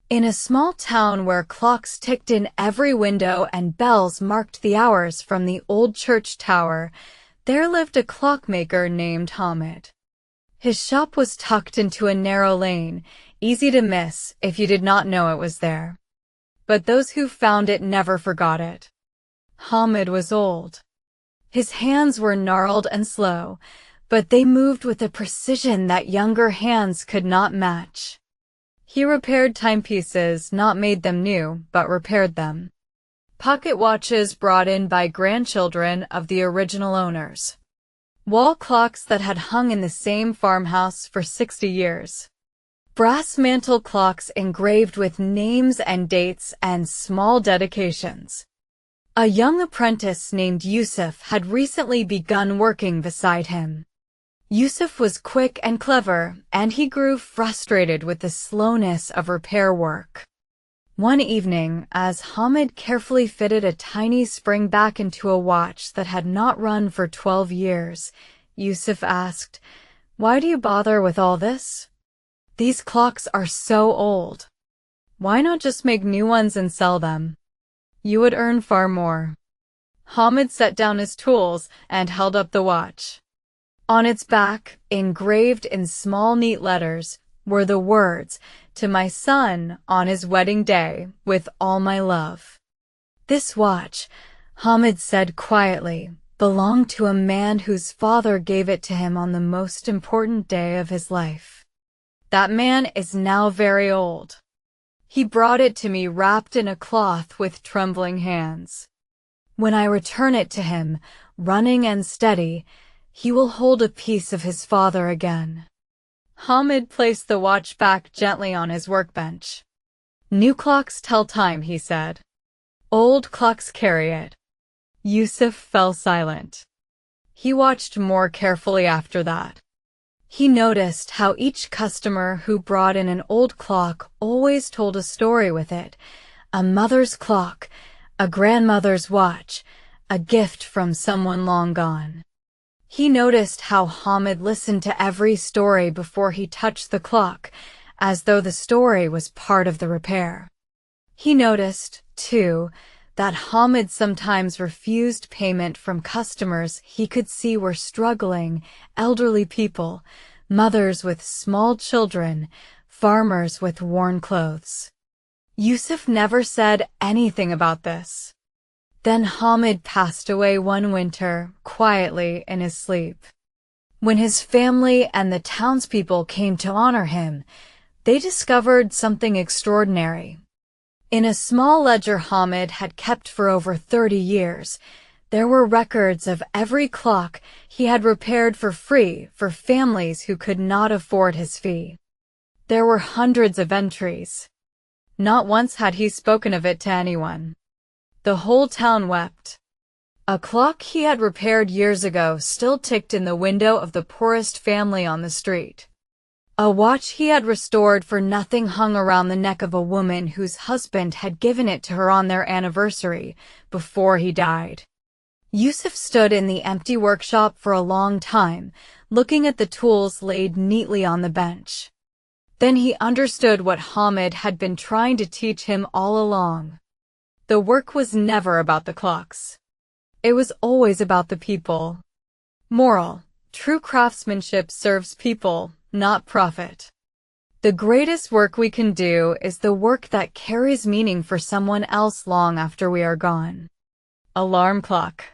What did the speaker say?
In a small town where clocks ticked in every window and bells marked the hours from the old church tower, there lived a clockmaker named Hamid. His shop was tucked into a narrow lane, easy to miss if you did not know it was there. But those who found it never forgot it. Hamid was old. His hands were gnarled and slow, but they moved with a precision that younger hands could not match. He repaired timepieces, not made them new, but repaired them. Pocket watches brought in by grandchildren of the original owners. Wall clocks that had hung in the same farmhouse for 60 years. Brass mantel clocks engraved with names and dates and small dedications. A young apprentice named Yusuf had recently begun working beside him. Yusuf was quick and clever, and he grew frustrated with the slowness of repair work. One evening, as Hamid carefully fitted a tiny spring back into a watch that had not run for 12 years, Yusuf asked, "Why do you bother with all this? These clocks are so old. Why not just make new ones and sell them? You would earn far more." Hamid set down his tools and held up the watch. On its back, engraved in small neat letters, were the words, "To my son on his wedding day, with all my love." This watch, Hamid said quietly, belonged to a man whose father gave it to him on the most important day of his life. That man is now very old. He brought it to me wrapped in a cloth with trembling hands. When I return it to him, running and steady, he will hold a piece of his father again. Hamid placed the watch back gently on his workbench. "New clocks tell time," he said. "Old clocks carry it." Yusuf fell silent. He watched more carefully after that. He noticed how each customer who brought in an old clock always told a story with it. A mother's clock, a grandmother's watch, a gift from someone long gone. He noticed how Hamid listened to every story before he touched the clock, as though the story was part of the repair. He noticed, too, that Hamid sometimes refused payment from customers he could see were struggling, elderly people, mothers with small children, farmers with worn clothes. Yusuf never said anything about this. Then Hamid passed away one winter, quietly in his sleep. When his family and the townspeople came to honor him, they discovered something extraordinary. In a small ledger Hamid had kept for over 30 years, there were records of every clock he had repaired for free for families who could not afford his fee. There were hundreds of entries. Not once had he spoken of it to anyone. The whole town wept. A clock he had repaired years ago still ticked in the window of the poorest family on the street. A watch he had restored for nothing hung around the neck of a woman whose husband had given it to her on their anniversary, before he died. Yusuf stood in the empty workshop for a long time, looking at the tools laid neatly on the bench. Then he understood what Hamid had been trying to teach him all along. The work was never about the clocks. It was always about the people. Moral: true craftsmanship serves people, not profit. The greatest work we can do is the work that carries meaning for someone else long after we are gone. Alarm clock.